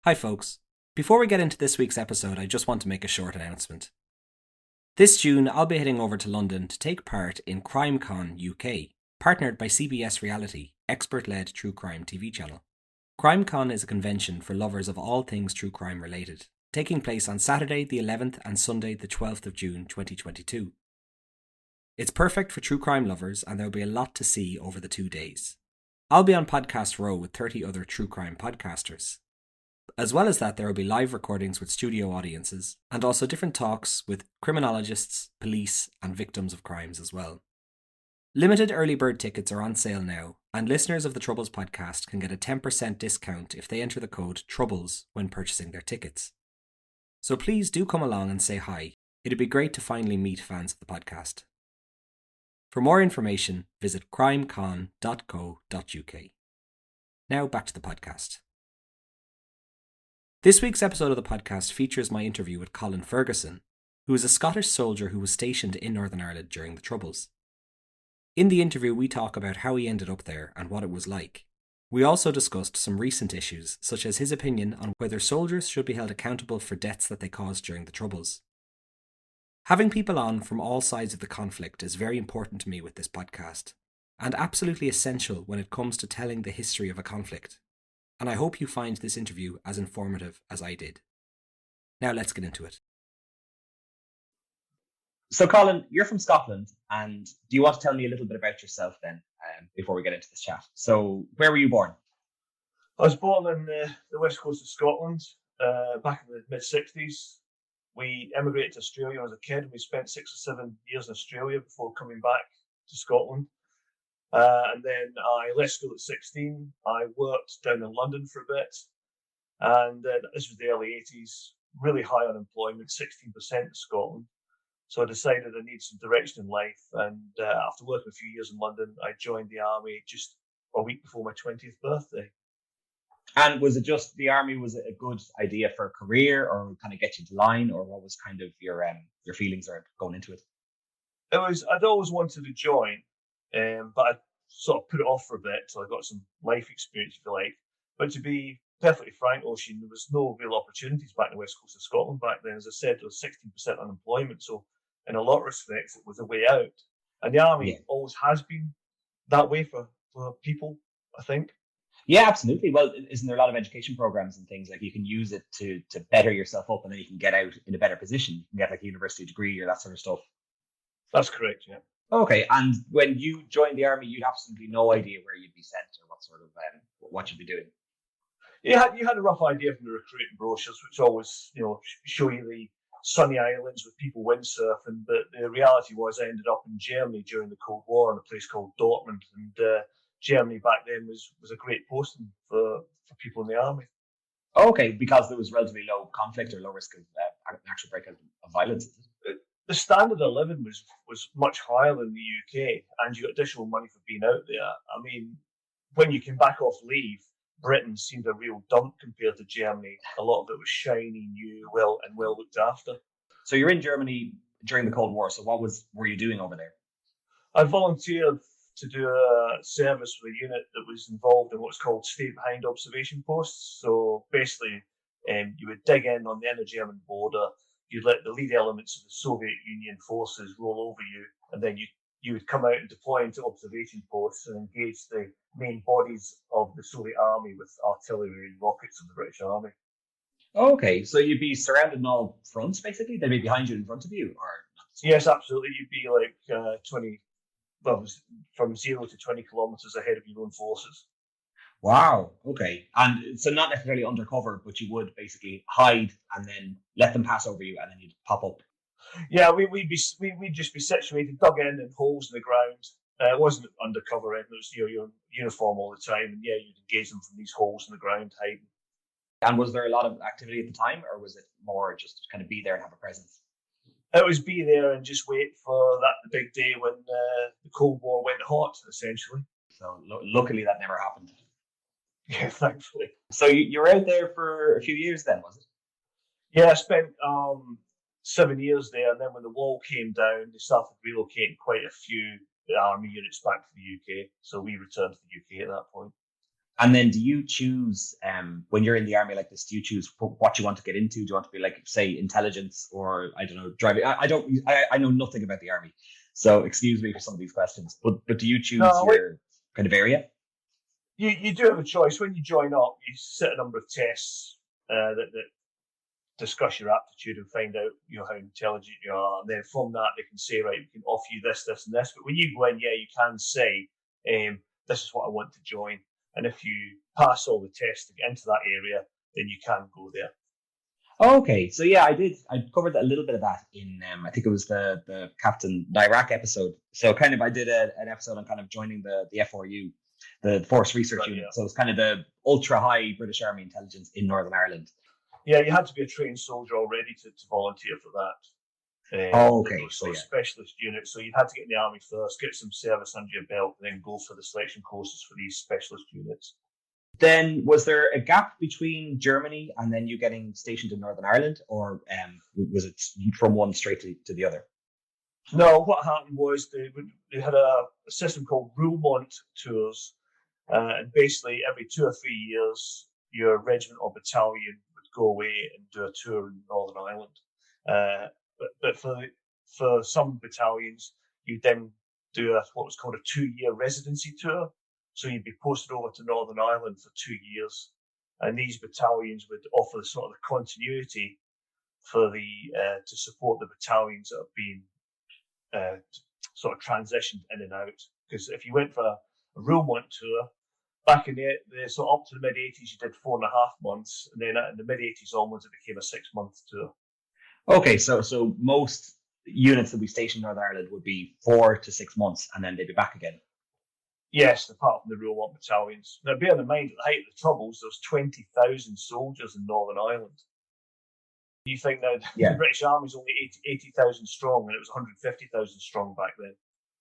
Hi folks. Before we get into this week's episode, I just want to make a short announcement. This June, I'll be heading over to London to take part in CrimeCon UK, partnered by CBS Reality, expert-led true crime TV channel. CrimeCon is a convention for lovers of all things true crime related, taking place on Saturday the 11th and Sunday the 12th of June 2022. It's perfect for true crime lovers and there'll be a lot to see over the 2 days. I'll be on Podcast Row with 30 other true crime podcasters. As well as that, there will be live recordings with studio audiences, and also different talks with criminologists, police, and victims of crimes as well. Limited early bird tickets are on sale now, and listeners of the Troubles podcast can get a 10% discount if they enter the code TROUBLES when purchasing their tickets. So please do come along and say hi. It'd be great to finally meet fans of the podcast. For more information, visit crimecon.co.uk. Now back to the podcast. This week's episode of the podcast features my interview with Colin Ferguson, who is a Scottish soldier who was stationed in Northern Ireland during the Troubles. In the interview, we talk about how he ended up there and what it was like. We also discussed some recent issues, such as his opinion on whether soldiers should be held accountable for deaths that they caused during the Troubles. Having people on from all sides of the conflict is very important to me with this podcast, and absolutely essential when it comes to telling the history of a conflict. And I hope you find this interview as informative as I did. Now let's get into it. So Colin, you're from Scotland, and do you want to tell me a little bit about yourself then, before we get into this chat? So where were you born? I was born in the west coast of Scotland back in the mid-60s. We emigrated to Australia as a kid, and we spent 6 or 7 years in Australia before coming back to Scotland. And then I left school at 16. I worked down in London for a bit. And this was the early 80s, really high unemployment, 16% in Scotland. So I decided I needed some direction in life. And after working a few years in London, I joined the army just a week before my 20th birthday. And was it just the army was a good idea for a career, or kind of get you to line, or what was kind of your feelings are going into it? I'd always wanted to join. But I sort of put it off for a bit till I got some life experience, if you like. But to be perfectly frank, Ocean, there was no real opportunities back in the west coast of Scotland back then. As I said, there was 16% unemployment. So in a lot of respects, it was a way out. And the army always has been that way for people, I think. Yeah, absolutely. Well, isn't there a lot of education programs and things like you can use it to better yourself up, and then you can get out in a better position? You can get like a university degree or that sort of stuff. That's correct, yeah. Okay, and when you joined the army, you'd absolutely no idea where you'd be sent or what sort of what you'd be doing. You had a rough idea from the recruiting brochures, which always show you the sunny islands with people windsurfing. But the reality was, I ended up in Germany during the Cold War in a place called Dortmund, and Germany back then was a great posting for people in the army. Okay, because there was relatively low conflict or low risk of an actual breakout of violence. The standard of living was much higher than the UK, and you got additional money for being out there. I mean, when you came back off leave, Britain seemed a real dump compared to Germany. A lot of it was shiny, new, well looked after. So you're in Germany during the Cold War. So what were you doing over there? I volunteered to do a service with a unit that was involved in what's called stay behind observation posts. So basically, you would dig in on the inner-German border. You'd let the lead elements of the Soviet Union forces roll over you, and then you would come out and deploy into observation posts and engage the main bodies of the Soviet army with artillery and rockets of the British army. Okay, so you'd be surrounded on all fronts, basically? They'd be behind you in front of you? Or Yes, absolutely. You'd be like from 0 to 20 kilometers ahead of your own forces. Wow. Okay. And so not necessarily undercover, but you would basically hide and then let them pass over you, and then you'd pop up. Yeah, we'd just be situated, dug in holes in the ground. It wasn't undercover; it was your uniform all the time, and yeah, you'd engage them from these holes in the ground, hiding. And was there a lot of activity at the time, or was it more just kind of be there and have a presence? It was be there and just wait for the big day when the Cold War went hot, essentially. So luckily that never happened. Yeah, thankfully. So you were out there for a few years then, was it? Yeah, I spent 7 years there, and then when the wall came down, they started relocating quite a few army units back to the UK. So we returned to the UK at that point. And then do you choose, when you're in the army like this, do you choose what you want to get into? Do you want to be like, say, intelligence, or I don't know, driving? I know nothing about the army. So excuse me for some of these questions, but do you choose your kind of area? You do have a choice. When you join up, you sit a number of tests that discuss your aptitude and find out, how intelligent you are. And then from that, they can say, right, we can offer you this, this, and this. But when you go in, you can say, this is what I want to join. And if you pass all the tests to get into that area, then you can go there. Okay, so yeah, I covered a little bit of that in, I think it was the Captain Iraq episode. So kind of I did an episode on kind of joining the FRU, the Force Research Unit. Yeah. So it's kind of the ultra high British Army intelligence in Northern Ireland. Yeah, you had to be a trained soldier already to volunteer for that. Okay. So specialist units. So you had to get in the army first, get some service under your belt, and then go for the selection courses for these specialist units. Then was there a gap between Germany and then you getting stationed in Northern Ireland, or was it from one straight to the other? No, what happened was they had a system called Roulmont tours, and basically every 2 or 3 years, your regiment or battalion would go away and do a tour in Northern Ireland. But for some battalions, you then do what was called a 2-year residency tour. So you'd be posted over to Northern Ireland for 2 years, and these battalions would offer sort of the continuity for to support the battalions that have been sort of transitioned in and out. Because if you went for a Roulmont tour, back in the sort of up to the mid-80s, you did 4.5 months, and then in the mid-80s onwards, it became a 6-month tour. Okay, so most units that we stationed in Northern Ireland would be 4 to 6 months, and then they'd be back again. Yes, apart from the Roulmont battalions. Now, bear in mind, at the height of the Troubles, there was 20,000 soldiers in Northern Ireland. You think now the British Army was only 80,000 strong, and it was 150,000 strong back then.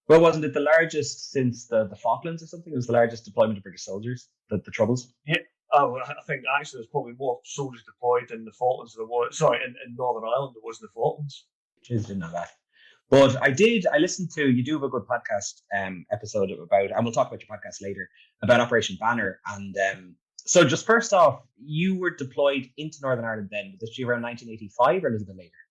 Well, wasn't it the largest since the Falklands or something? It was the largest deployment of British soldiers, the Troubles? Yeah. I think actually there's probably more soldiers deployed in the Falklands than there was, in Northern Ireland than there was in the Falklands. Jeez, didn't know that. But I listened to, you do have a good podcast episode about, and we'll talk about your podcast later, about Operation Banner. And so just first off, you were deployed into Northern Ireland then. Was this around 1985 or a little bit later?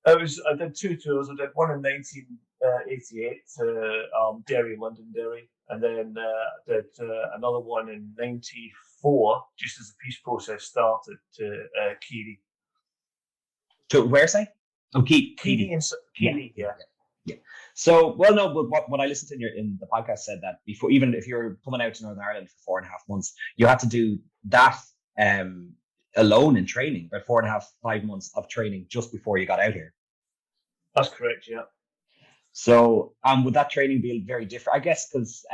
I did 2 tours. I did one in 1988 to Derry, London, Derry. And then I did another one in 94, just as the peace process started, to Keady. To where, say? Oh, Keady, yeah. So, well, no, but what I listened to in the podcast said that before, even if you're coming out to Northern Ireland for 4.5 months, you had to do that alone in training, about 4.5, 5 months of training just before you got out here. That's correct, yeah. So, would that training be very different? I guess because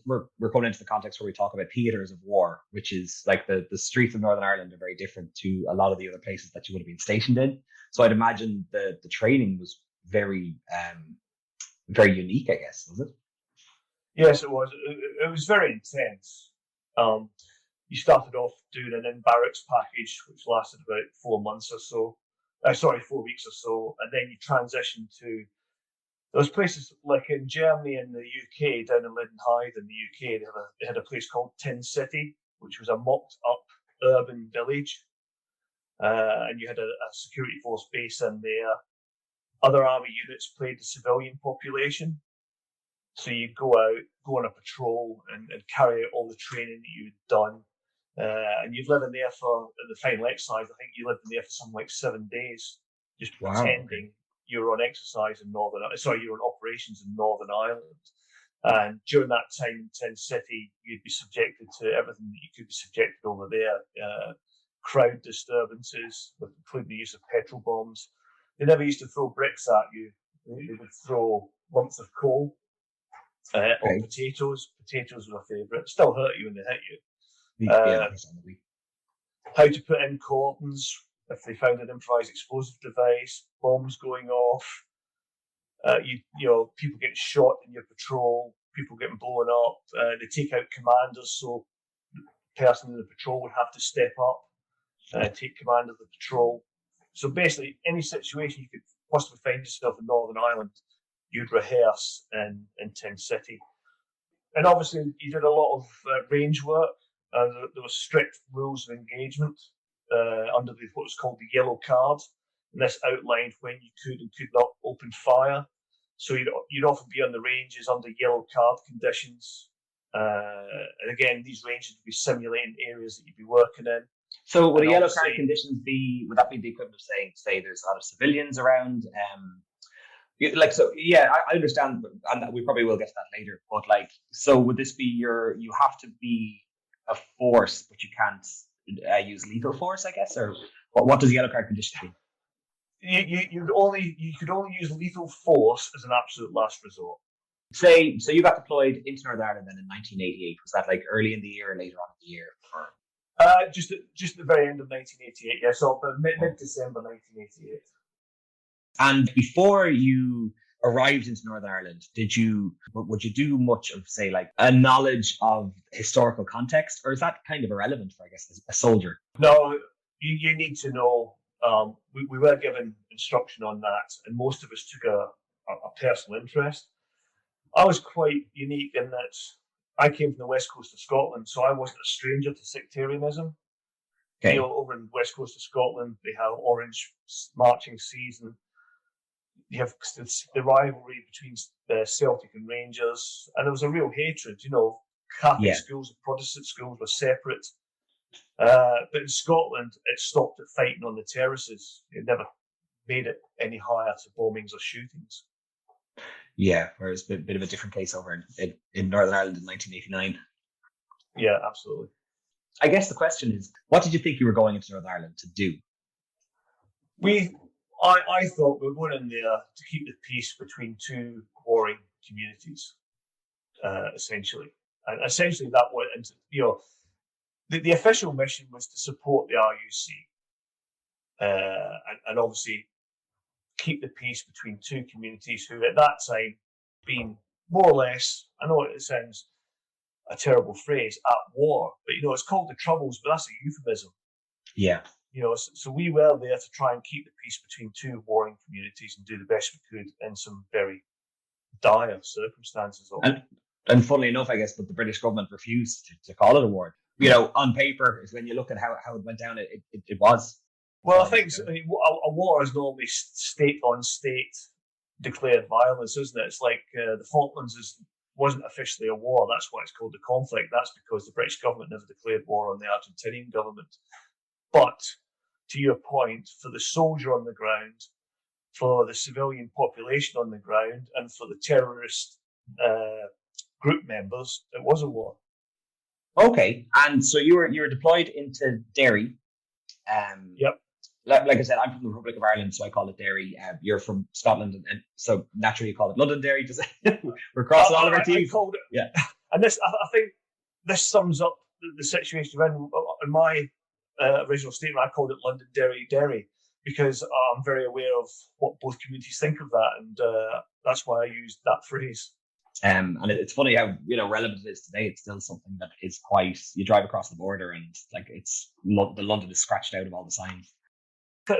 we're coming into the context where we talk about theatres of war, which is like the streets of Northern Ireland are very different to a lot of the other places that you would have been stationed in. So I'd imagine the training was very very unique, I guess, was it? Yes, it was. It was very intense. You started off doing an in-barracks package, which lasted about 4 months or so. 4 weeks or so, and then you transitioned to those places like in Germany and the UK, down in Lydden Hythe in the UK, they had a place called Tin City, which was a mocked-up urban village. And you had a security force base in there. Other army units played the civilian population. So you'd go out, go on a patrol and carry out all the training that you'd done. And you'd live in there at the final exercise, I think you lived in there for something like 7 days, just pretending you were on exercise in you were on operations in Northern Ireland. And during that time in Tin City, you'd be subjected to everything that you could be subjected over there. Crowd disturbances, including the use of petrol bombs. They never used to throw bricks at you. They would throw lumps of coal or potatoes. Potatoes were a favourite. Still hurt you when they hit you. How to put in cordons if they found an improvised explosive device, bombs going off. People getting shot in your patrol, people getting blown up. They take out commanders, so the person in the patrol would have to step up. Take command of the patrol. So basically, any situation you could possibly find yourself in Northern Ireland, you'd rehearse in Tin City. And obviously, you did a lot of range work. There were strict rules of engagement under what was called the yellow card, and this outlined when you could and could not open fire. So you'd often be on the ranges under yellow card conditions. And again, these ranges would be simulating areas that you'd be working in. So would the yellow card conditions would that be the equivalent of saying, say, there's a lot of civilians around? I understand, and we probably will get to that later, but so would this be you have to be a force, but you can't use lethal force, I guess? Or what does the yellow card condition mean? You could only use lethal force as an absolute last resort. Say, so you got deployed into Northern Ireland then in 1988. Was that early in the year or later on in the year? Or? Just at the very end of 1988, yeah. So mid-December 1988. And before you arrived into Northern Ireland, would you do much of, say, a knowledge of historical context, or is that kind of irrelevant for, I guess, a soldier? No, you need to know. We were given instruction on that, and most of us took a personal interest. I was quite unique in that I came from the west coast of Scotland, so I wasn't a stranger to sectarianism. Okay. Over in the west coast of Scotland, they have Orange marching season. You have the rivalry between Celtic and Rangers, and there was a real hatred. Catholic schools and Protestant schools were separate. But in Scotland, it stopped at fighting on the terraces. It never made it any higher to bombings or shootings. Yeah, whereas a bit of a different case over in Northern Ireland in 1989. Yeah, absolutely. I guess the question is, what did you think you were going into Northern Ireland to do? I thought we were going in there to keep the peace between two warring communities, essentially. And essentially that went into, the official mission was to support the RUC and obviously keep the peace between two communities who at that time been more or less, I know it sounds a terrible phrase, at war, but it's called the Troubles, but that's a euphemism. Yeah. So we were there to try and keep the peace between two warring communities and do the best we could in some very dire circumstances. And funnily enough, I guess, but the British government refused to call it a war. On paper, when you look at how it went down, it was. Well, I think a war is normally state-on-state declared violence, isn't it? It's like the Falklands wasn't officially a war. That's why it's called the conflict. That's because the British government never declared war on the Argentinian government. But to your point, for the soldier on the ground, for the civilian population on the ground, and for the terrorist group members, it was a war. Okay, and so you were deployed into Derry. Yep. Like I said, I'm from the Republic of Ireland, so I call it Derry. You're from Scotland, and so naturally you call it Londonderry. We're crossing all of our teams. Yeah. And I think this sums up the situation we're in my original statement. I called it Londonderry, because I'm very aware of what both communities think of that, and that's why I used that phrase. And it's funny how relevant it is today. It's still something that is quite. You drive across the border, and the London is scratched out of all the signs.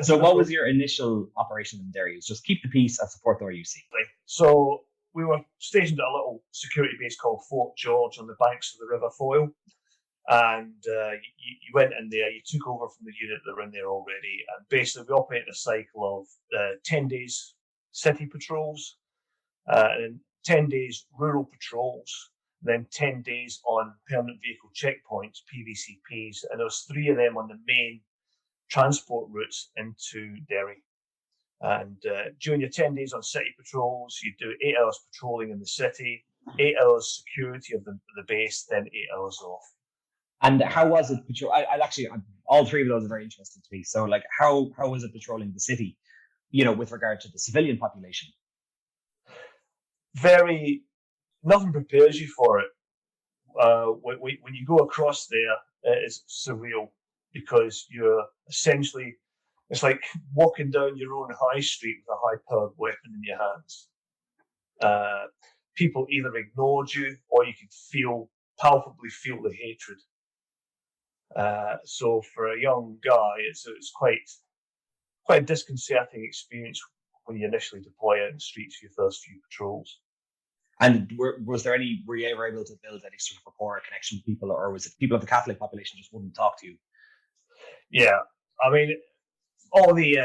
So, what was your initial operation in Derry? It was just keep the peace and support the RUC. So we were stationed at a little security base called Fort George on the banks of the River Foyle. And you went in there, you took over from the unit that were in there already. And basically, we operated a cycle of 10 days city patrols, and 10 days rural patrols, then 10 days on permanent vehicle checkpoints, PVCPs. And there was 3 of them on the main transport routes into Derry. And during your 10 days on city patrols, you do 8 hours patrolling in the city, 8 hours security of the base, then 8 hours off. And how was it patrol? All 3 of those are very interesting to me. So, how was it patrolling the city, with regard to the civilian population? Nothing prepares you for it. When you go across there, it's surreal, because you're essentially, it's like walking down your own high street with a high-powered weapon in your hands. People either ignored you, or you could palpably feel the hatred. So for a young guy, it's quite a disconcerting experience when you initially deploy out in the streets for your first few patrols. And were you ever able to build any sort of rapport or connection with people, or was it people of the Catholic population just wouldn't talk to you? Yeah, I mean, all the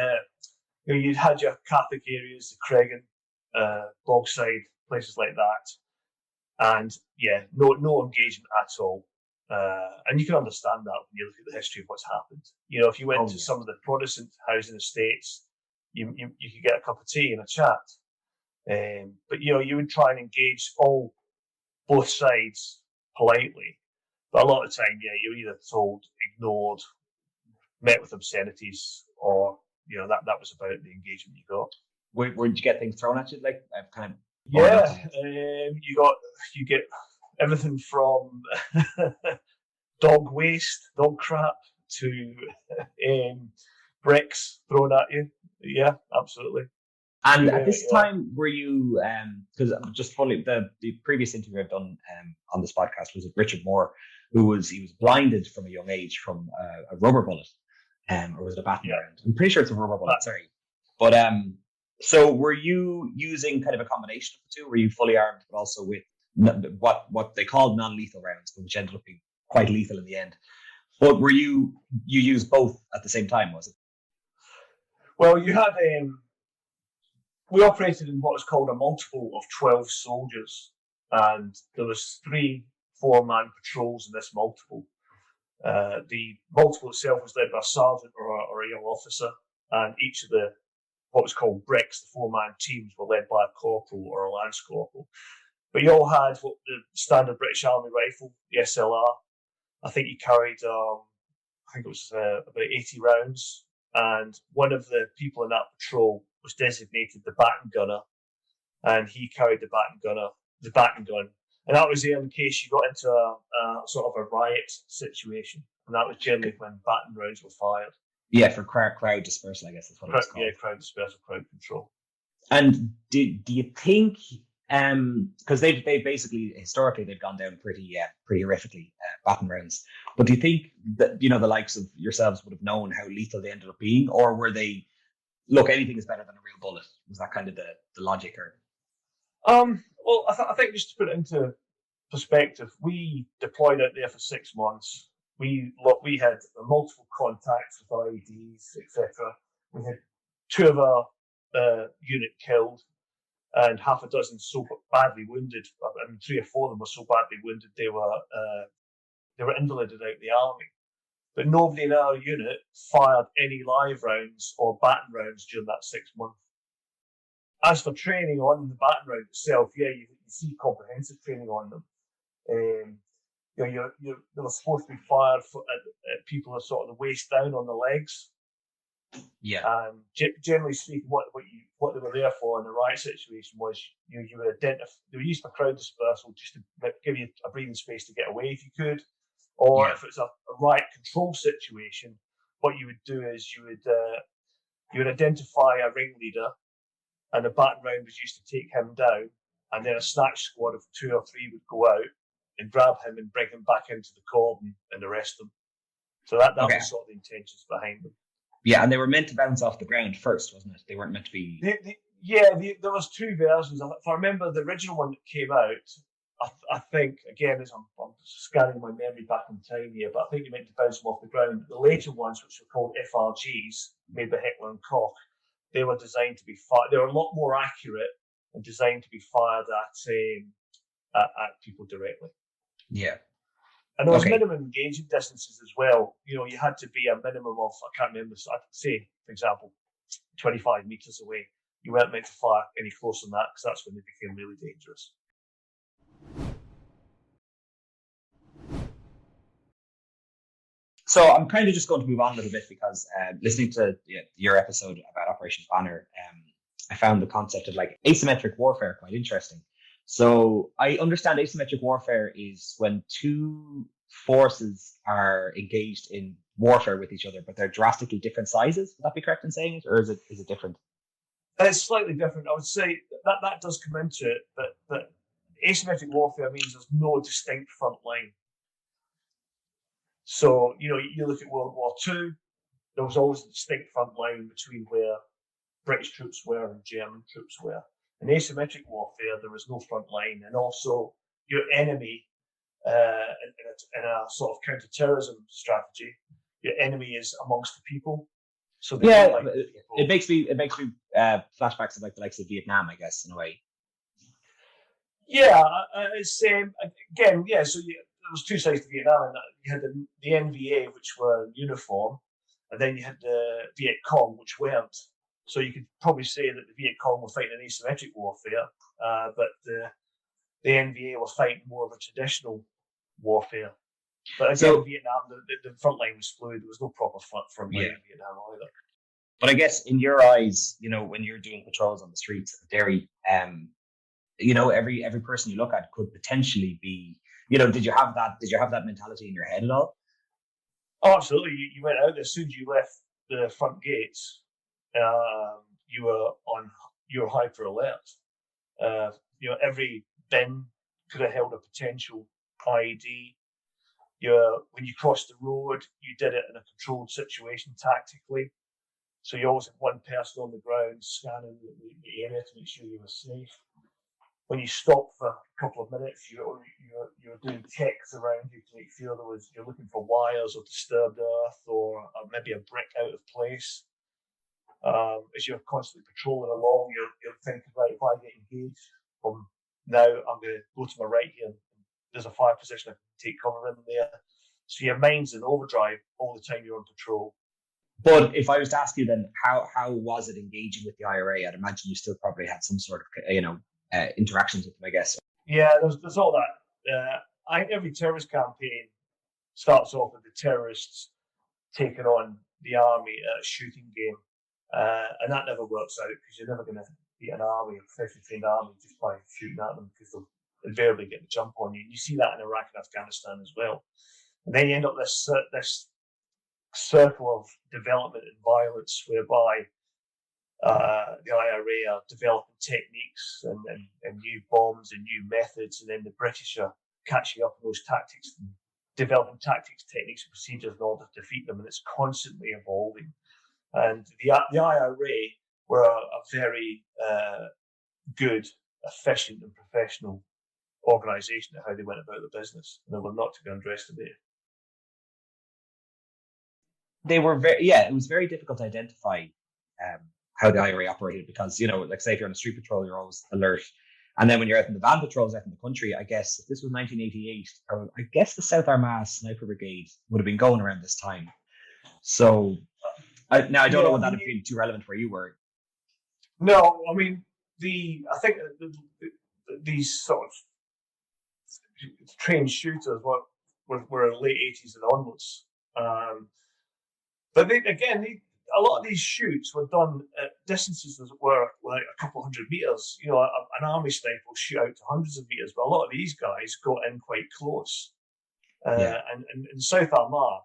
you had your Catholic areas, the Cregan, Bogside, places like that, and yeah, no engagement at all. And you can understand that when you look at the history of what's happened. If you went to some of the Protestant housing estates, you could get a cup of tea and a chat. But you would try and engage both sides politely. But a lot of the time, yeah, you're either told, ignored, met with obscenities, or that was about the engagement you got. Where did you get things thrown at you? Like kind of you get everything from dog waste, dog crap, to bricks thrown at you. Yeah, absolutely. And at this time, were you, because just fully, the previous interview I've done on this podcast was with Richard Moore, he was blinded from a young age from a rubber bullet, or was it a baton round? I'm pretty sure it's a rubber bullet, sorry. But so were you using kind of a combination of the two? Were you fully armed, but also with what they called non-lethal rounds, but which ended up being quite lethal in the end? But were you used both at the same time, was it? Well, you had we operated in what was called a multiple of 12 soldiers, and there was 3 4-man patrols in this multiple. The multiple itself was led by a sergeant or a young officer, and each of what was called bricks, the 4-man teams, were led by a corporal or a lance corporal. But you all had what the standard British Army rifle, the SLR. I think you carried, I think it was about 80 rounds, and one of the people in that patrol was designated the baton gunner, and he carried the baton gun, and that was there in case you got into a sort of a riot situation, and that was generally when baton rounds were fired. Yeah, for crowd dispersal, I guess that's what it's called. Yeah, crowd dispersal, crowd control. And do you think, because they basically historically they've gone down pretty horrifically, baton rounds, but do you think that the likes of yourselves would have known how lethal they ended up being, or were they, look, anything is better than a real bullet? Was that kind of the logic? Or well, I think just to put it into perspective, we deployed out there for 6 months. We had multiple contacts with IEDs, etc. We had 2 of our unit killed, and half a dozen so badly wounded. I mean, 3 or 4 of them were so badly wounded they were invalided out of the army. But nobody in our unit fired any live rounds or baton rounds during that 6 months. As for training on the baton round itself, yeah, you see comprehensive training on them. They were supposed to be fired at people that sort of the waist down on the legs. Yeah. And generally speaking, what they were there for in the riot situation was you would identify. They were used for crowd dispersal, just to give you a breathing space to get away if you could. Or if it's a riot control situation, what you would do is you would identify a ringleader, and a baton round was used to take him down, and then a snatch squad of 2 or 3 would go out and grab him and bring him back into the cordon and arrest him. So that was sort of the intentions behind them. Yeah, and they were meant to bounce off the ground first, wasn't it? They weren't meant to be. There was 2 versions. If I remember the original one that came out, I think, again, as I'm scanning my memory back in time here, but I think you meant to bounce them off the ground. The later ones, which were called FRGs, made by Heckler and Koch, they were designed to be fired. They were a lot more accurate and designed to be fired at people directly. Yeah. And there was minimum engagement distances as well. You had to be a minimum of, I can't remember, I'd say, for example, 25 meters away. You weren't meant to fire any closer than that, because that's when they became really dangerous. So I'm kind of just going to move on a little bit, because listening to your episode about Operation Banner, I found the concept of like asymmetric warfare quite interesting. So I understand asymmetric warfare is when 2 forces are engaged in warfare with each other, but they're drastically different sizes. Would that be correct in saying it, or is it different? It's slightly different. I would say that does come into it, but asymmetric warfare means there's no distinct front line. So, you look at World War II, there was always a distinct front line between where British troops were and German troops were. In asymmetric warfare, there is no front line, and also your enemy, in a sort of counter-terrorism strategy, your enemy is amongst the people. So it makes me flashbacks of like the likes of Vietnam, I guess, in a way. Yeah, it's again. Yeah, so there was two sides to Vietnam. And you had the NVA, which were uniform, and then you had the Viet Cong, which weren't. So you could probably say that the Viet Cong were fighting an asymmetric warfare, but the NVA were fighting more of a traditional warfare. But again, in Vietnam, the front line was fluid. There was no proper front line in Vietnam either. But I guess in your eyes, when you're doing patrols on the streets of Derry, every person you look at could potentially be, did you have that mentality in your head at all? Oh, absolutely. You went out there as soon as you left the front gates. You were hyper alert. Every bin could have held a potential IED. When you crossed the road, you did it in a controlled situation tactically. So you always had one person on the ground scanning the area to make sure you were safe. When you stopped for a couple of minutes, you were doing checks around you to make sure you're looking for wires or disturbed earth or maybe a brick out of place. As you're constantly patrolling along, you're thinking, right, if I get engaged from now, I'm going to go to my right here. There's a fire position, I can take cover in there. So your mind's in overdrive all the time you're on patrol. But if I was to ask you then, how was it engaging with the IRA? I'd imagine you still probably had some sort of, interactions with them, I guess. Yeah, there's all that. I think every terrorist campaign starts off with the terrorists taking on the army at a shooting game. And that never works out because you're never going to beat an army, a professionally trained army, just by shooting at them because they'll invariably get the jump on you. And you see that in Iraq and Afghanistan as well. And then you end up this circle of development and violence whereby the IRA are developing techniques and new bombs and new methods, and then the British are catching up on those tactics and developing tactics, techniques, and procedures in order to defeat them, and it's constantly evolving. And the IRA were a very good, efficient, and professional organisation at how they went about the business, and they were not to be underestimated. They were it was very difficult to identify how the IRA operated because, like say if you're on a street patrol, you're always alert. And then when you're out in the van patrols out in the country, I guess if this was 1988, I guess the South Armagh Sniper Brigade would have been going around this time. So I don't know would that have been too relevant where you were. No, I mean I think these sort of trained shooters were in the late 80s and onwards. But a lot of these shoots were done at distances that were like a couple hundred meters. An army sniper will shoot out to hundreds of meters, but a lot of these guys got in quite close. And in South Armagh,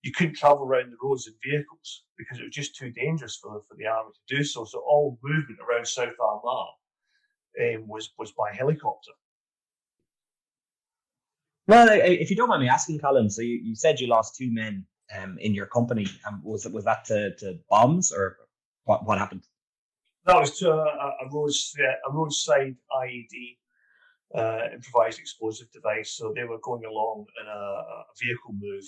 you couldn't travel around the roads in vehicles because it was just too dangerous for the army to do so. So all movement around South Armagh was by helicopter. Well, if you don't mind me asking, Colin, so you said you lost two men in your company. Was that to bombs or what happened? That was to a roadside IED, improvised explosive device. So they were going along in a vehicle move,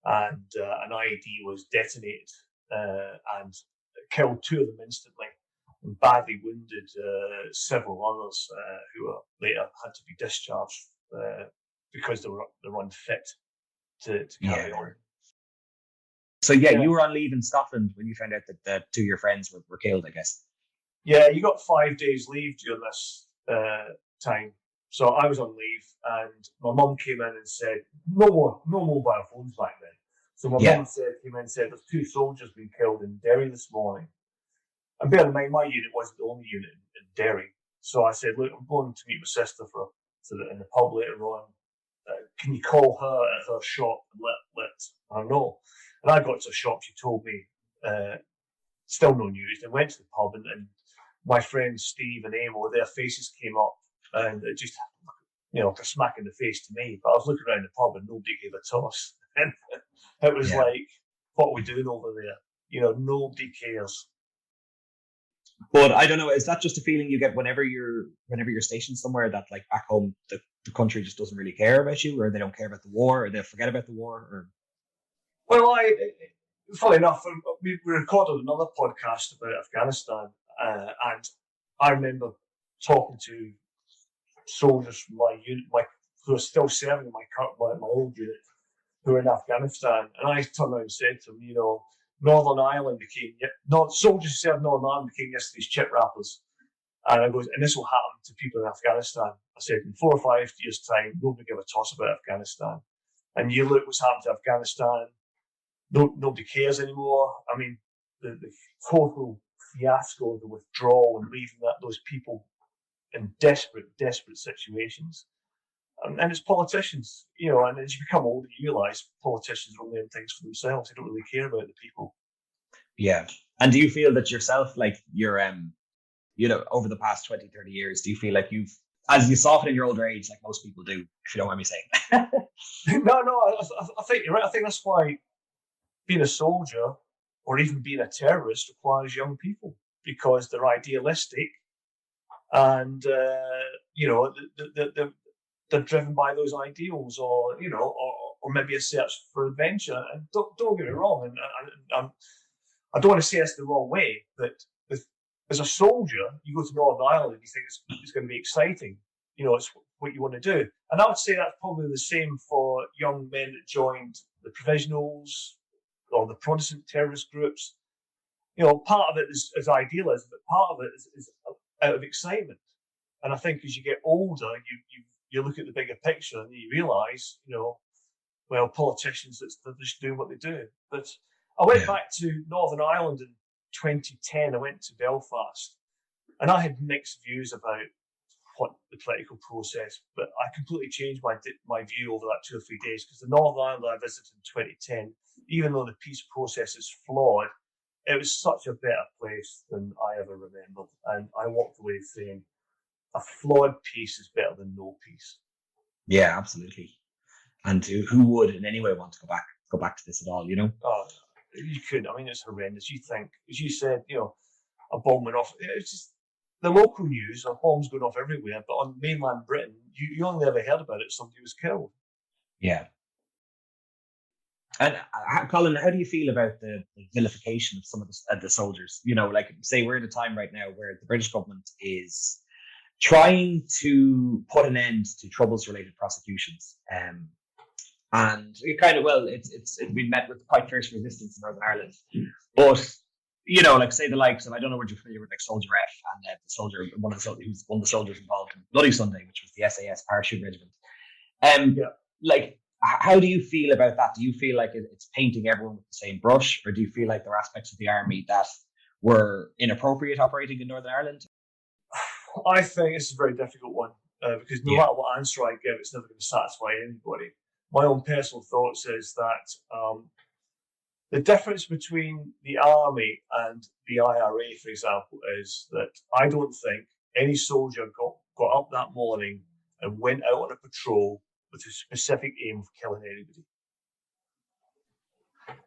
and an IED was detonated and killed two of them instantly, and badly wounded several others who were later had to be discharged because they were unfit to carry on. So you were on leave in Scotland when you found out that two of your friends were killed, I guess. Yeah, you got 5 days leave during this time. So I was on leave, and my mum came in and said, no mobile phones back then. So my mum came in and said, there's two soldiers being killed in Derry this morning. And bear in mind, my unit wasn't the only unit in Derry. So I said, look, I'm going to meet my sister in the pub later on. Can you call her at her shop and let her know? And I got to a shop, she told me, still no news. They went to the pub, and my friends Steve and Amo, their faces came up, and it just, a smack in the face to me. But I was looking around the pub, and nobody gave a toss. And it was like, what are we doing over there? Nobody cares. But I don't know, is that just a feeling you get whenever you're stationed somewhere, that like back home the country just doesn't really care about you, or they don't care about the war, or they forget about the war, or Well, funny enough, we recorded another podcast about Afghanistan, and I remember talking to soldiers from my unit, who are still serving in my old unit, who were in Afghanistan, and I turned around and said to them, Northern Ireland soldiers who served Northern Ireland became yesterday's chip wrappers. And I goes, and this will happen to people in Afghanistan. I said, in 4 or 5 years' time, nobody give a toss about Afghanistan. And you look what's happened to Afghanistan, nobody cares anymore. I mean, the total fiasco of the withdrawal and leaving those people in desperate situations. And it's politicians, and as you become older, you realise politicians are only in things for themselves. They don't really care about the people. Yeah. And do you feel that yourself, like you're, over the past 20, 30 years, do you feel like as you soften in your older age, like most people do, if you don't mind me saying? No, I think you're right. I think that's why being a soldier or even being a terrorist requires young people, because they're idealistic and, they're driven by those ideals, or maybe a search for adventure. And don't get me wrong, and I don't want to say it's the wrong way, but as a soldier, you go to Northern Ireland and you think it's going to be exciting. It's what you want to do. And I would say that's probably the same for young men that joined the provisionals or the Protestant terrorist groups. Part of it is idealism, but part of it is out of excitement. And I think as you get older, you look at the bigger picture and you realise, politicians, they're just doing what they do. But I went back to Northern Ireland in 2010. I went to Belfast, and I had mixed views about what the political process, but I completely changed my view over that 2 or 3 days, because the Northern Ireland I visited in 2010, even though the peace process is flawed, it was such a better place than I ever remembered. And I walked away saying, a flawed peace is better than no peace. Yeah, absolutely. And who would in any way want to go back to this at all, Oh, you could. I mean, it's horrendous. You think, as you said, a bomb went off. It's just the local news, a bombs going off everywhere, but on mainland Britain, you only ever heard about it if somebody was killed. Yeah. And Colin, how do you feel about the vilification of some of the soldiers? Like, say we're at a time right now where the British government is trying to put an end to troubles-related prosecutions, and it kind of it's been met with quite fierce resistance in Northern Ireland. But like say the likes of, I don't know whether you're familiar with like Soldier F and the soldier, one of the soldiers involved in Bloody Sunday, which was the SAS parachute regiment. Like, how do you feel about that? Do you feel like it's painting everyone with the same brush, or do you feel like there are aspects of the army that were inappropriate operating in Northern Ireland? I think it's a very difficult one, because no matter what answer I give, it's never going to satisfy anybody. My own personal thoughts is that the difference between the army and the IRA, for example, is that I don't think any soldier got up that morning and went out on a patrol with a specific aim of killing anybody.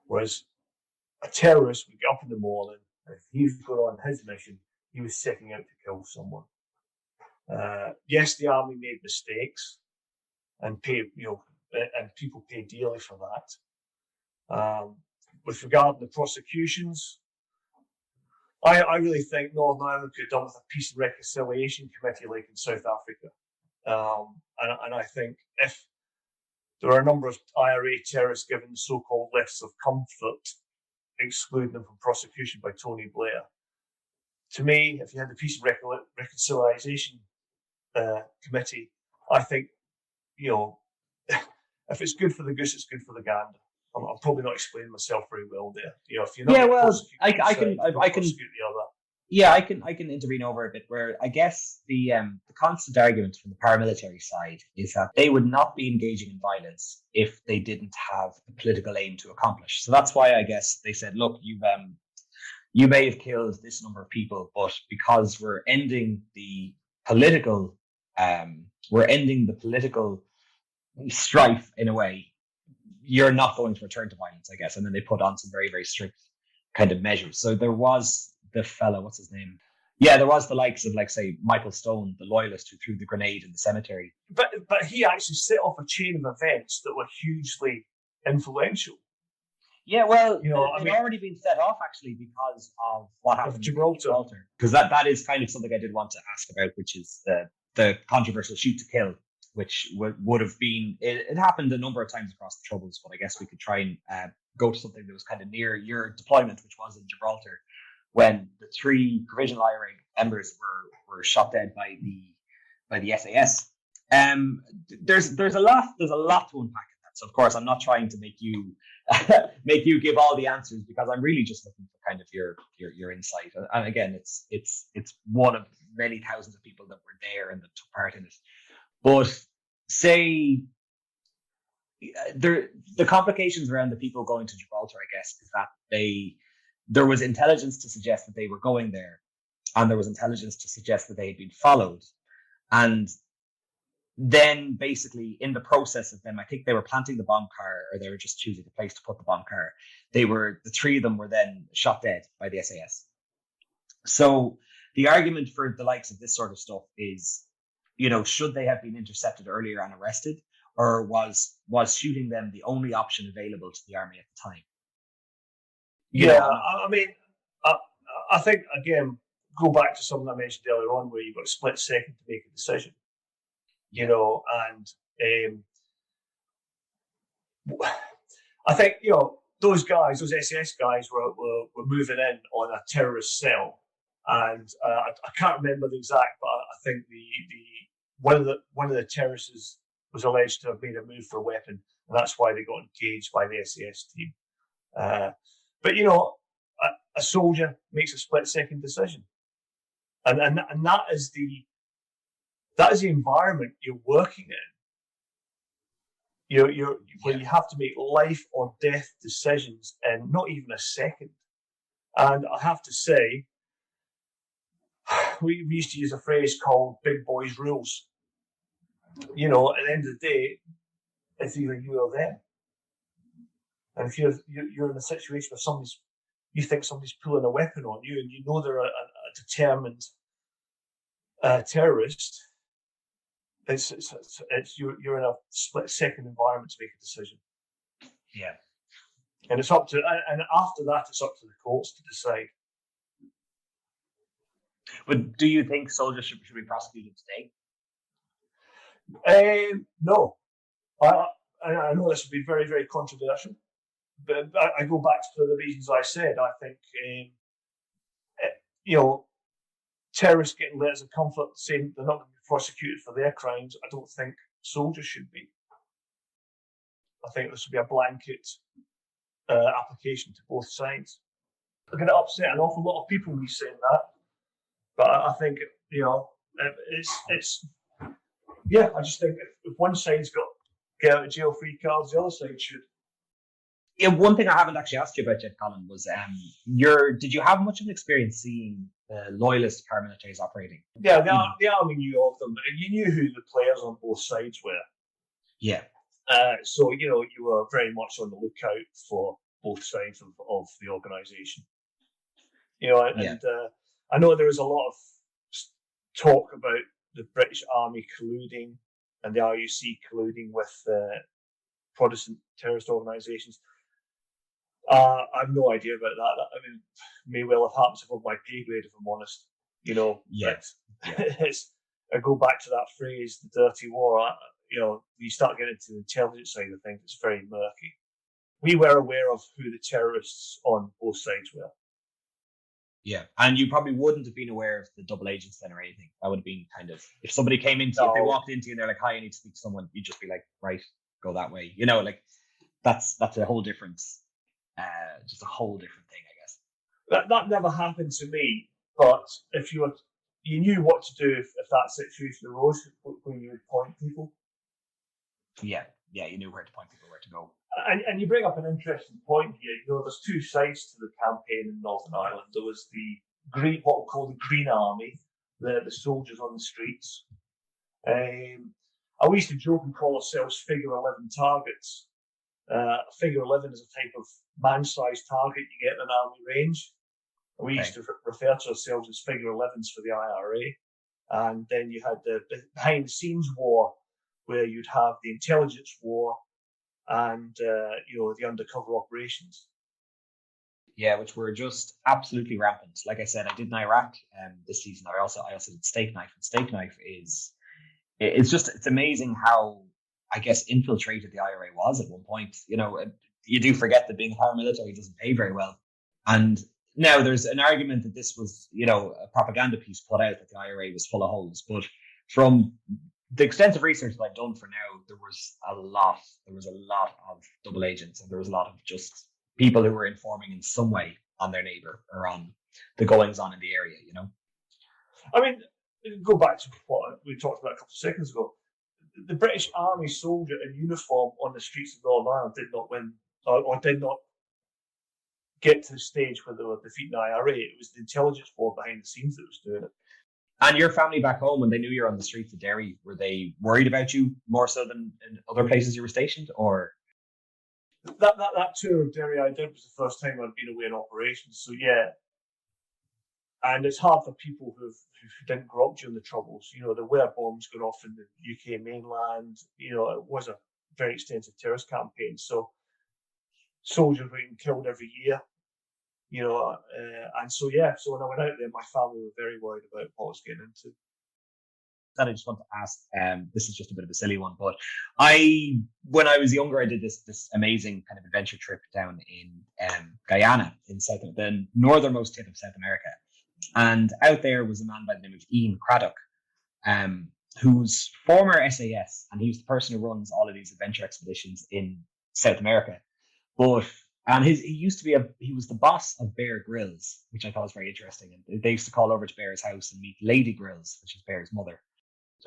Whereas a terrorist would get up in the morning, and if he was going on his mission, he was setting out to kill someone. Yes, the army made mistakes, and and people pay dearly for that. With regard to the prosecutions, I really think Northern Ireland could have done with a peace and reconciliation committee like in South Africa. And I think if there are a number of IRA terrorists given the so-called letters of comfort, excluding them from prosecution by Tony Blair, to me, if you had the peace and reconciliation committee, I think, if it's good for the goose, it's good for the gander. I'm probably not explaining myself very well there. If you're not I can prosecute the other. Yeah, I can intervene over a bit, where I guess the constant argument from the paramilitary side is that they would not be engaging in violence if they didn't have a political aim to accomplish. So that's why I guess they said, look, you may have killed this number of people, but because we're ending the political strife in a way, you're not going to return to violence, I guess. And then they put on some very, very strict kind of measures. So there was the fellow, what's his name? Yeah, there was the likes of, like, say, Michael Stone, the loyalist who threw the grenade in the cemetery. But he actually set off a chain of events that were hugely influential. Yeah, well, You know, they'd already been set off actually because of what happened in Gibraltar. Because that is kind of something I did want to ask about, which is the controversial shoot to kill, which would have been, it happened a number of times across the Troubles, but I guess we could try and go to something that was kind of near your deployment, which was in Gibraltar, when the 3 Provisional IRA members were shot dead by the SAS. There's a lot to unpack in that. So of course I'm not trying to make you give all the answers, because I'm really just looking for kind of your insight. And again, it's one of many thousands of people that were there and that took part in it. But say the complications around the people going to Gibraltar, I guess, is that there was intelligence to suggest that they were going there, and there was intelligence to suggest that they had been followed. And then basically in the process of them, I think they were planting the bomb car, or they were just choosing the place to put the bomb car. The 3 of them were then shot dead by the SAS. So the argument for the likes of this sort of stuff is, should they have been intercepted earlier and arrested, or was shooting them the only option available to the army at the time? I mean, I think, again, go back to something I mentioned earlier on, where you've got a split second to make a decision. And I think, those SAS guys were moving in on a terrorist cell, and I can't remember the exact, but I think one of the terrorists was alleged to have made a move for a weapon, and that's why they got engaged by the SAS team. But a soldier makes a split-second decision, and that is the environment you're working in. Where you have to make life or death decisions in not even a second. And I have to say, we used to use a phrase called "big boys rules." At the end of the day, it's either you or them. And if you're in a situation where you think somebody's pulling a weapon on you, and they're a determined terrorist, you're in a split-second environment to make a decision. Yeah, and it's up to, and after that, it's up to the courts to decide. But do you think soldiers should be prosecuted today? No, I know this would be very, very controversial, but I go back to the reasons I said. I think terrorists getting letters of comfort saying they're not going to be prosecuted for their crimes. I don't think soldiers should be. I think there should be a blanket application to both sides. I'm going to upset an awful lot of people when you saying that, but I think it's I just think if one side's got get out of jail free cards, the other side should. Yeah, one thing I haven't actually asked you about yet, Colin, was did you have much of an experience seeing loyalist paramilitaries operating? Yeah, the army knew of them, and you knew who the players on both sides were. Yeah. So you were very much on the lookout for both sides of the organisation. I know there was a lot of talk about the British Army colluding and the RUC colluding with Protestant terrorist organisations. I have no idea about that. I mean, may well have happened above my pay grade, if I'm honest. I go back to that phrase, the dirty war. You start getting into the intelligence side of things, it's very murky. We were aware of who the terrorists on both sides were. Yeah, and you probably wouldn't have been aware of the double agents then or anything. That would have been kind of, if somebody came into you, if they walked into you and they're like, "Hi, I need to speak to someone," you'd just be like, "Right, go that way." That's a whole different, just a whole different thing, I guess. That never happened to me, but if you knew what to do if that situation arose, where you would point people. Yeah, you knew where to point people, where to go. And you bring up an interesting point here. There's two sides to the campaign in Northern Ireland. There was what we call the Green Army, the soldiers on the streets. We used to joke and call ourselves Figure 11 targets. Figure 11 is a type of man-sized target you get in an army range. We used to refer to ourselves as figure 11s for the IRA. And then you had the behind the scenes war, where you'd have the intelligence war and the undercover operations. Yeah, which were just absolutely rampant. Like I said, I did in Iraq this season. I also did Steak Knife, and Steak Knife it's amazing how, I guess, infiltrated the IRA was at one point. You do forget that being paramilitary doesn't pay very well. And now there's an argument that this was, a propaganda piece put out that the IRA was full of holes. But from the extensive research that I've done for now, there was a lot of double agents, and there was a lot of just people who were informing in some way on their neighbor or on the goings on in the area, I mean, go back to what we talked about a couple of seconds ago. The British Army soldier in uniform on the streets of Northern Ireland did not win, or did not get to the stage where they were defeating the IRA. It was the intelligence war behind the scenes that was doing it. And your family back home, when they knew you were on the streets of Derry, were they worried about you more so than in other places you were stationed, or? That tour of Derry I did was the first time I'd been away in operations. So yeah, and it's hard for people who didn't grow up during the Troubles. There were bombs going off in the UK mainland. It was a very extensive terrorist campaign. So soldiers were getting killed every year. And so yeah. So when I went out there, my family were very worried about what I was getting into. That I just want to ask, this is just a bit of a silly one, but when I was younger, I did this amazing kind of adventure trip down in Guyana, in the northernmost tip of South America. And out there was a man by the name of Ian Craddock, who's former SAS, and he's the person who runs all of these adventure expeditions in South America. And he was the boss of Bear Grylls, which I thought was very interesting. And they used to call over to Bear's house and meet Lady Grylls, which is Bear's mother.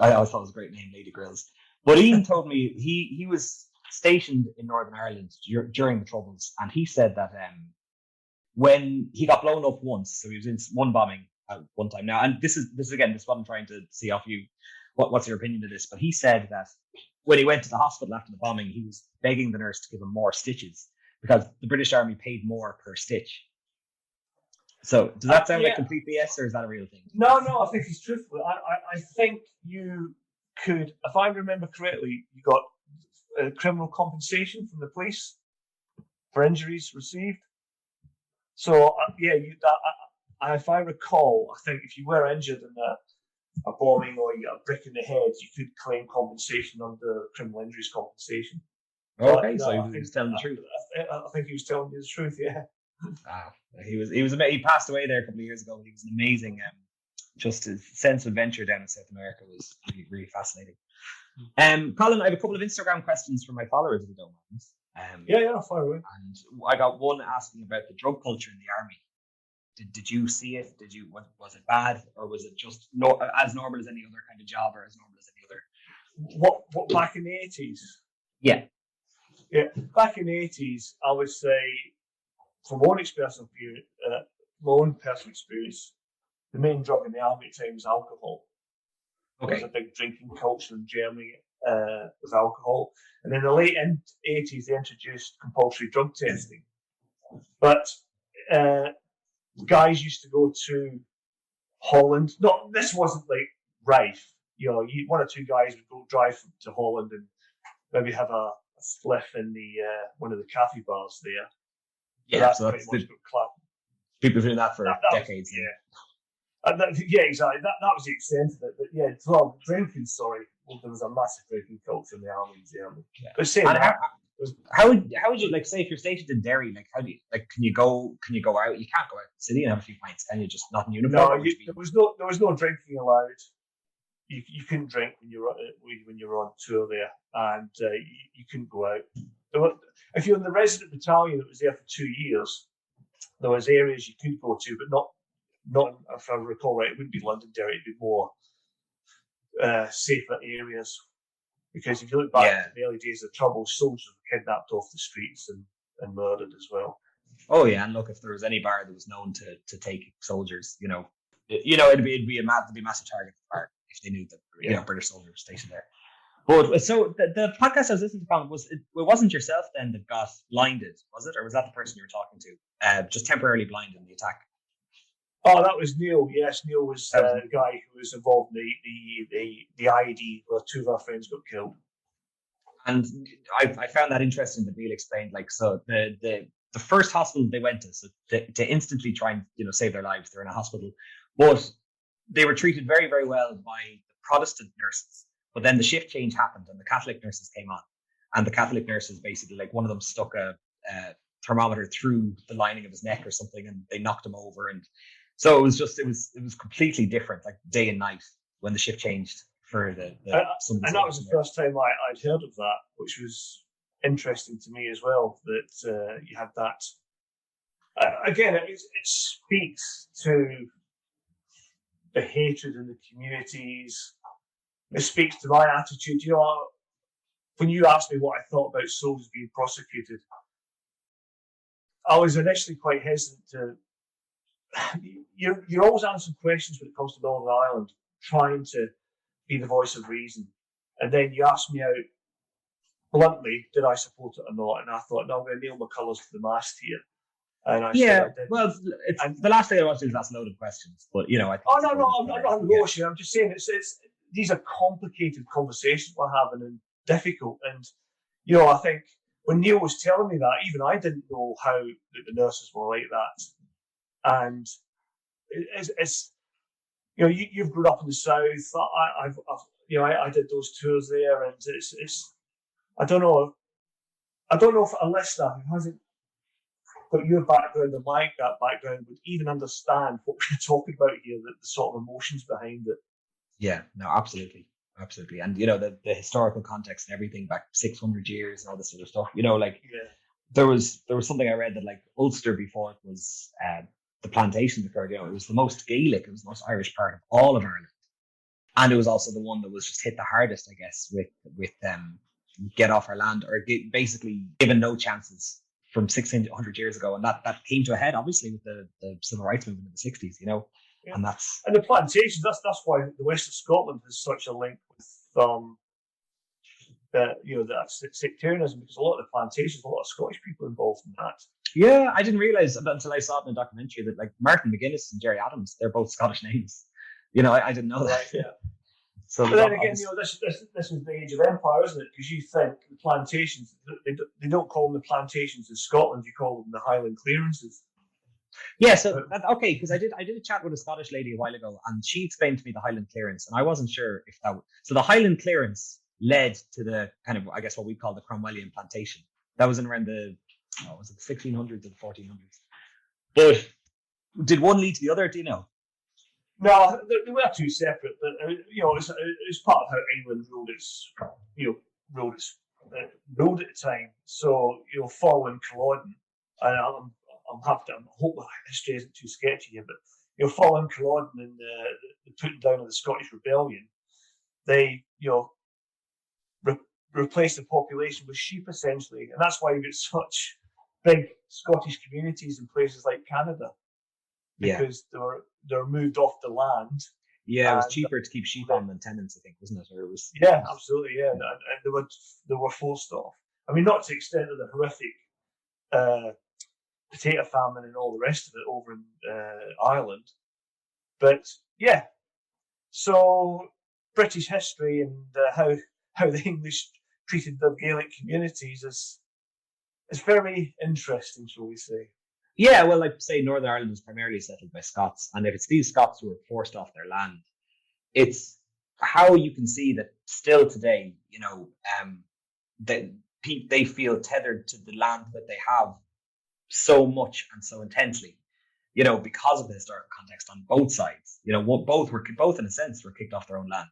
I always thought it was a great name, Lady Grylls. But Ian told me he was stationed in Northern Ireland during the Troubles, and he said that when he got blown up once, so he was in one bombing at one time. Now, and this is what I'm trying to see off you. What's your opinion of this? But he said that when he went to the hospital after the bombing, he was begging the nurse to give him more stitches because the British Army paid more per stitch. So does that sound like complete BS, or is that a real thing? No, I think he's truthful. I think you could, if I remember correctly, you got criminal compensation from the police for injuries received. So if I recall, I think if you were injured in a bombing or you got a brick in the head, you could claim compensation under criminal injuries compensation. Okay, so he was telling the truth. I think he was telling you the truth. Yeah. He passed away there a couple of years ago. He was an amazing, just his sense of adventure down in South America was really, really fascinating. Colin, I have a couple of Instagram questions from my followers, if you don't mind. Yeah, fire away. And I got one asking about the drug culture in the army. Did you see it? Was it bad, or was it just as normal as any other kind of job, or as normal as any other? What back in the 80s? Yeah, back in the 80s, I would say, from my own personal experience, the main drug in the army at the time was alcohol. Okay. There was a big drinking culture in Germany with alcohol. And in the late 80s, they introduced compulsory drug testing. But guys used to go to Holland. No, this wasn't like rife. One or two guys would go drive to Holland and maybe have a spliff in the one of the cafe bars there. Yeah, so that's people doing that for decades. Exactly. That was the extent of it. But yeah, drinking. Well, there was a massive drinking culture in the army in Germany. Yeah. But saying how would you say if you're stationed in Derry? How do you can you go out? You can't go out in the city and have a few pints, can you? Just not in uniform. No, there was no drinking allowed. You couldn't drink when you were on tour there, and you couldn't go out. If you're in the resident battalion that was there for 2 years, there was areas you could go to, but not if I recall right, it wouldn't be Londonderry, it'd be more safer areas. Because if you look back at the early days of trouble, soldiers were kidnapped off the streets and murdered as well. Oh yeah, and look, if there was any bar that was known to take soldiers, it'd be a massive target bar if they knew that British soldiers were stationed there. But so the podcast I was listening to, Colin, it wasn't yourself then that got blinded, was it, or was that the person you were talking to, just temporarily blinded in the attack? Oh, that was Neil. Yes, Neil was the guy who was involved in the IED where two of our friends got killed. And I found that interesting that Neil explained, like, so the first hospital they went to, so to instantly try and, you know, save their lives, they're in a hospital, but they were treated very, very well by the Protestant nurses. But then the shift change happened and the Catholic nurses came on. And the Catholic nurses basically, like, one of them stuck a thermometer through the lining of his neck or something, and they knocked him over. And so it was completely different, like day and night, when the shift changed for the and that was the first time I'd heard of that, which was interesting to me as well, that you had that. Again, it speaks to the hatred in the communities. It speaks to my attitude. You know, when you asked me what I thought about soldiers being prosecuted, I was initially quite hesitant to. You're always answering questions when it comes to Northern Ireland, trying to be the voice of reason, and then you asked me out bluntly, did I support it or not? And I thought, no, I'm going to nail my colours to the mast here. And I said I did. Well, the last thing I want to do is ask loaded questions, but you know, I think I'm not emotional. I'm just saying it's these are complicated conversations we're having and difficult. And you know, I think when Neil was telling me that, even I didn't know how the nurses were like that. And it's you know, you've grown up in the south. I've you know, I did those tours there, and it's I don't know if a listener who hasn't got your background and my background would even understand what we're talking about here, the sort of emotions behind it. Yeah, no, absolutely. And you know, the historical context and everything back 600 years and all this sort of stuff. You know, like there was something I read that, like, Ulster before it was the plantation occurred, you know, it was the most Gaelic, it was the most Irish part of all of Ireland. And it was also the one that was just hit the hardest, I guess, with get off our land, or basically given no chances from 600 years ago. And that came to a head, obviously, with the civil rights movement in the 60s, you know. Yeah. And the plantations, that's why the west of Scotland has such a link with you know, that sectarianism, because a lot of the plantations, a lot of Scottish people involved in that. Yeah, I didn't realise until I saw it in a documentary that, like, Martin McGuinness and Jerry Adams, they're both Scottish names. You know, I didn't know that. Right, yeah. So but then again, you know, this is the age of empire, isn't it? Because you think the plantations, they don't call them the plantations in Scotland, you call them the Highland clearances. Yeah, so okay, because I did a chat with a Scottish lady a while ago, and she explained to me the Highland clearance, and I wasn't sure if that. So the Highland clearance led to the kind of, I guess, what we call the Cromwellian plantation. That was in around the was it the 1600s or the 1400s? But did one lead to the other? Do you know? No, they were two separate, but you know, it's part of how England ruled its road at the time. So, you know, following Culloden, and I hope my history isn't too sketchy here, but you know, following Culloden and the putting down of the Scottish Rebellion, they, you know, replaced the population with sheep essentially, and that's why you get such big Scottish communities in places like Canada, because they're moved off the land. Yeah, it was cheaper to keep sheep on than tenants, I think, wasn't it? Or it was. Yeah, absolutely. Yeah, and they were forced off. I mean, not to the extent of the horrific potato famine and all the rest of it over in Ireland, but yeah. So British history and how the English treated their Gaelic communities is very interesting, shall we say? Yeah, well, like, say, Northern Ireland was primarily settled by Scots, and if it's these Scots who were forced off their land, it's how you can see that still today, you know, that they feel tethered to the land that they have so much and so intensely, you know, because of the historical context on both sides. You know, both in a sense were kicked off their own land.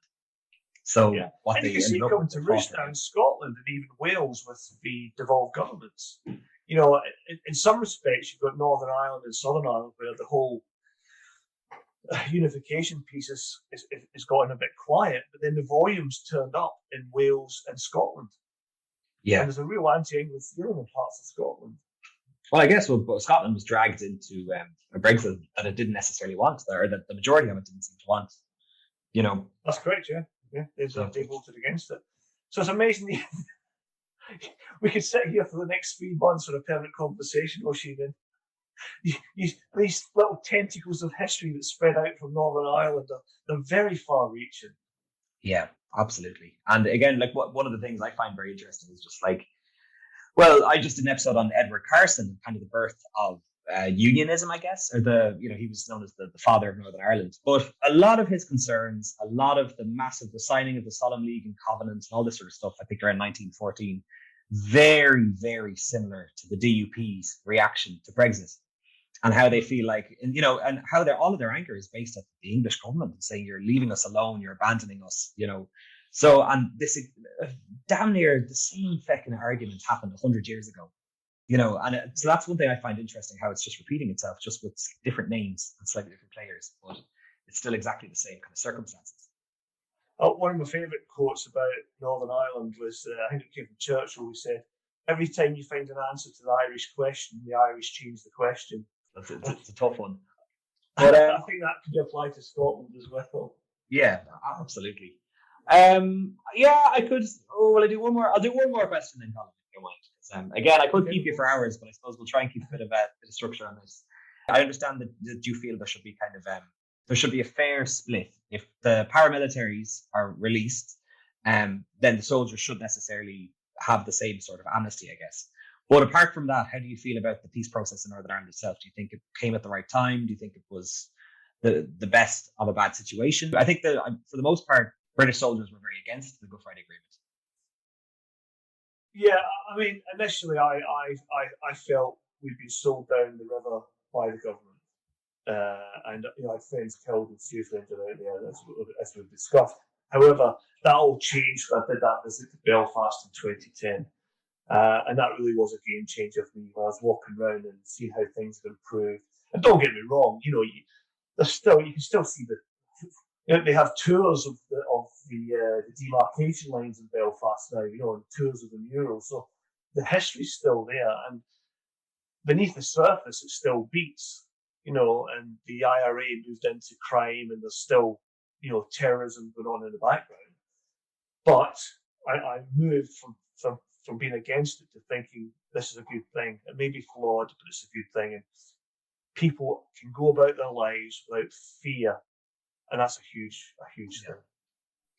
So what and they you can see it coming to roost now in Scotland and even Wales with the devolved governments. You know, in some respects, you've got Northern Ireland and Southern Ireland where the whole unification piece is gotten a bit quiet, but then the volumes turned up in Wales and Scotland. Yeah, and there's a real anti-English feeling in parts of Scotland. Well, I guess Scotland was dragged into a Brexit that it didn't necessarily want, or that the majority of it didn't seem to want. You know, that's correct. Yeah, they voted against it. So it's amazing. We could sit here for the next 3 months for a permanent conversation, Oisin. These little tentacles of history that spread out from Northern Ireland they're very far-reaching. Yeah, absolutely. And again, like one of the things I find very interesting is just like, well, I just did an episode on Edward Carson, kind of the birth of unionism, I guess, or he was known as the father of Northern Ireland. But a lot of his concerns, a lot of the signing of the Solemn League and Covenant and all this sort of stuff, I think around 1914, very, very similar to the DUP's reaction to Brexit and how they feel like, and how all of their anger is based on the English government and saying, you're leaving us alone, you're abandoning us, So, and this damn near the same fucking argument happened 100 years ago. So that's one thing I find interesting, how it's just repeating itself, just with different names and slightly different players, but it's still exactly the same kind of circumstances. One of my favourite quotes about Northern Ireland was, I think it came from Churchill, who said, every time you find an answer to the Irish question, the Irish change the question. It's a tough one. But I think that could apply to Scotland as well. Yeah, absolutely. I could. Oh, will I do one more? I'll do one more question then, Colin, if you don't mind. Again, I could keep you for hours, but I suppose we'll try and keep a bit of structure on this. I understand that you feel there should be there should be a fair split. If the paramilitaries are released, then the soldiers should necessarily have the same sort of amnesty, I guess. But apart from that, how do you feel about the peace process in Northern Ireland itself? Do you think it came at the right time? Do you think it was the best of a bad situation? I think that for the most part, British soldiers were very against the Good Friday Agreement. Yeah, I mean, initially I felt we'd been sold down the river by the government, and I had friends killed and seriously injured out there, as we've discussed. However, that all changed when I did that visit to Belfast in 2010. And that really was a game changer for me when I was walking around and seeing how things have improved. And don't get me wrong, you can still see they have tours of the demarcation lines in Belfast now, and tours of the murals. So the history's still there, and beneath the surface it still beats, and the IRA moved into crime, and there's still, terrorism going on in the background. But I moved from being against it to thinking this is a good thing. It may be flawed, but it's a good thing. And people can go about their lives without fear. And that's a huge thing.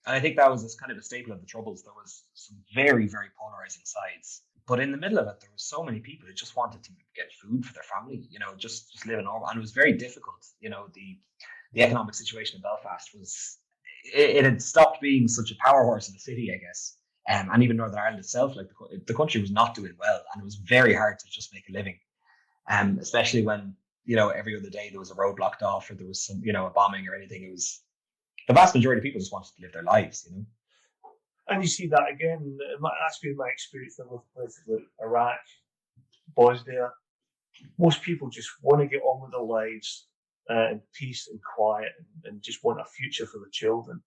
And I think that was kind of a staple of the Troubles. There was some very, very polarizing sides. But in the middle of it, there was so many people who just wanted to get food for their family, just live a normal. And it was very difficult. The economic situation in Belfast it had stopped being such a power horse in the city, I guess. And even Northern Ireland itself, like the country was not doing well, and it was very hard to just make a living. Especially when, every other day there was a road blocked off, or there was some, a bombing or anything. It was the vast majority of people just wanted to live their lives, And you see that again. That's been my experience with places like Iraq, Bosnia. Most people just want to get on with their lives in peace and quiet, and just want a future for the children.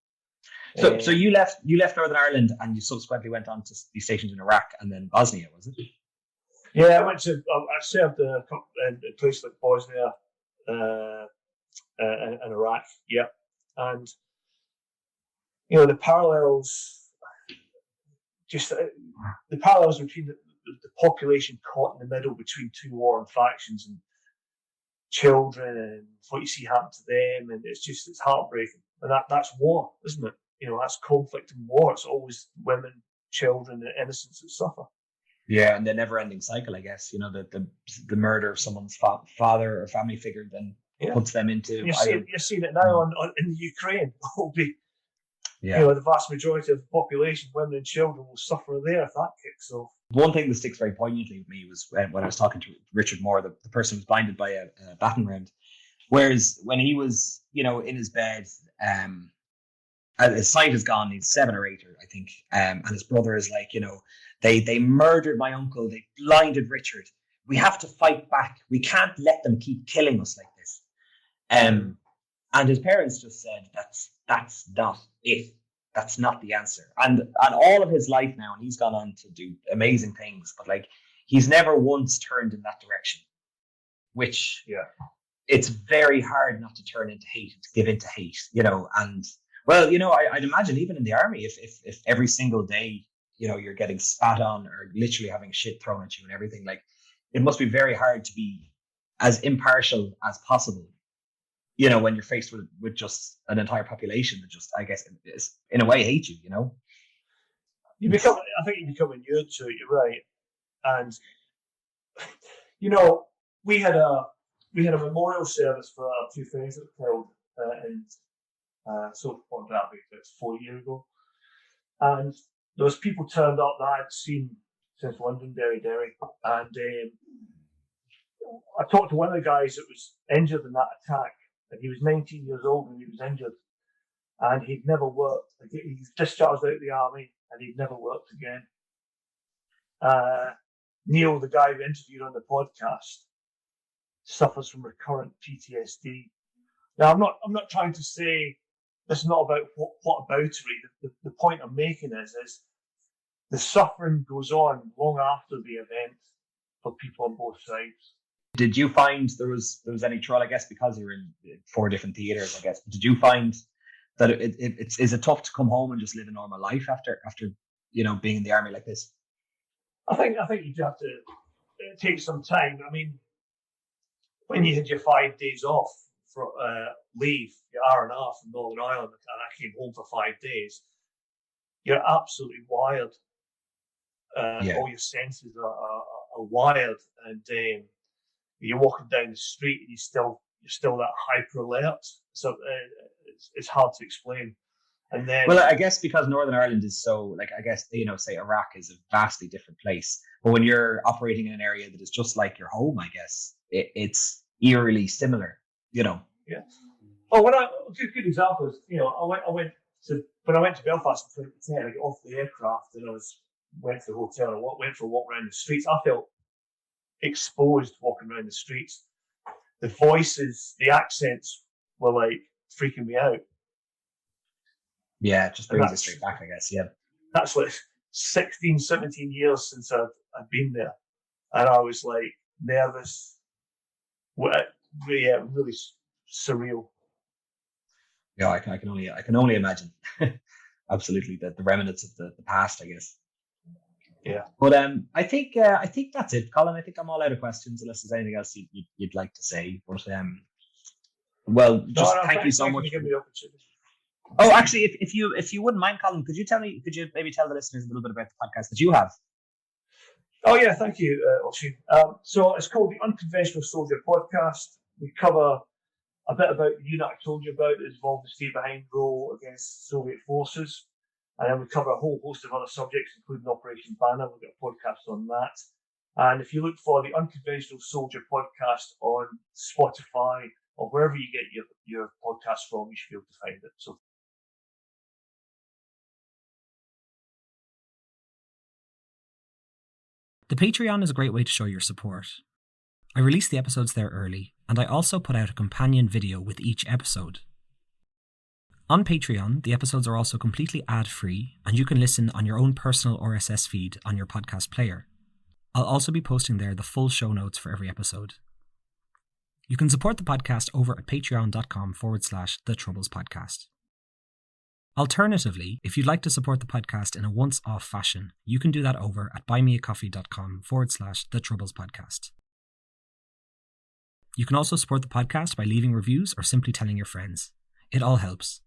So you left Northern Ireland, and you subsequently went on to be stationed in Iraq and then Bosnia, was it? Yeah, I served in a place like Bosnia and Iraq. Yeah, and the parallels, the parallels between the population caught in the middle between two warring factions and children, and what you see happen to them, and it's heartbreaking. And that's war, isn't it? That's conflict and war. It's always women, children, and innocents that suffer. Yeah, and the never-ending cycle, I guess. The murder of someone's father or family figure then puts them into. You're seeing it now in the Ukraine. Will be, the vast majority of the population, women and children, will suffer there if that kicks off. One thing that sticks very poignantly with me was when I was talking to Richard Moore, the person who was blinded by a battering round. Whereas when he was, in his bed, his sight is gone. He's 7 or 8, I think, and his brother is like, they murdered my uncle. They blinded Richard. We have to fight back. We can't let them keep killing us like this. And his parents just said that's not it. That's not the answer. And all of his life now, and he's gone on to do amazing things, but like he's never once turned in that direction. Which it's very hard not to turn into hate, to give into hate, and well, I'd imagine even in the army, if every single day, you're getting spat on or literally having shit thrown at you and everything, like it must be very hard to be as impartial as possible. You know, when you're faced with just an entire population that just, I guess, is, in a way, hate you. You know, I think you become inured to it. You're right, and you know, we had a memorial service for our two friends that were killed, and so what that be? It's 4 years ago, and there was people turned up that I hadn't seen since Derry, and I talked to one of the guys that was injured in that attack, and he was 19 years old when he was injured, and he'd never worked. Like, he was discharged out of the army, and he'd never worked again. Neil, the guy we interviewed on the podcast, suffers from recurrent PTSD. Now, I'm not trying to say this is not about whataboutery. The point I'm making is the suffering goes on long after the event for people on both sides. Did you find there was any trouble? I guess because you're in 4 different theaters. I guess. Did you find that is it tough to come home and just live a normal life after being in the army like this? I think you have to take some time. I mean, when you had your 5 days off for leave, your R&R from Northern Ireland, and I came home for 5 days, you're absolutely wired. All your senses are wired, and you're walking down the street and you're still that hyper alert. So it's hard to explain. And then, well, I guess because Northern Ireland is so, like, I guess, say Iraq is a vastly different place. But when you're operating in an area that is just like your home, I guess it's eerily similar. Yeah. Oh, good example is, when I went to Belfast in 2010, I got off the aircraft and went to the hotel and went for a walk around the streets. I felt exposed walking around the streets. The voices, the accents were like freaking me out. Yeah, it just brings you straight back, I guess. Yeah. That's like 16, 17 years since I'd been there. And I was like nervous. Yeah, really surreal. Yeah, I can only imagine. Absolutely, the remnants of the past, I guess. Yeah. But I think that's it, Colin. I think I'm all out of questions unless there's anything else you'd like to say. But thank you so much. For giving me the opportunity. Oh, actually, if you wouldn't mind, Colin, could you maybe tell the listeners a little bit about the podcast that you have? Oh yeah, thank you, Oshin. So it's called the Unconventional Soldier Podcast. We cover a bit about the unit I told you about that involved the stay-behind role against Soviet forces. And then we cover a whole host of other subjects, including Operation Banner. We've got a podcast on that. And if you look for the Unconventional Soldier Podcast on Spotify or wherever you get your podcast from, you should be able to find it. So the Patreon is a great way to show your support. I release the episodes there early, and I also put out a companion video with each episode. On Patreon, the episodes are also completely ad-free, and you can listen on your own personal RSS feed on your podcast player. I'll also be posting there the full show notes for every episode. You can support the podcast over at patreon.com/The Troubles Podcast. Alternatively, if you'd like to support the podcast in a once-off fashion, you can do that over at buymeacoffee.com/The Troubles Podcast. You can also support the podcast by leaving reviews or simply telling your friends. It all helps.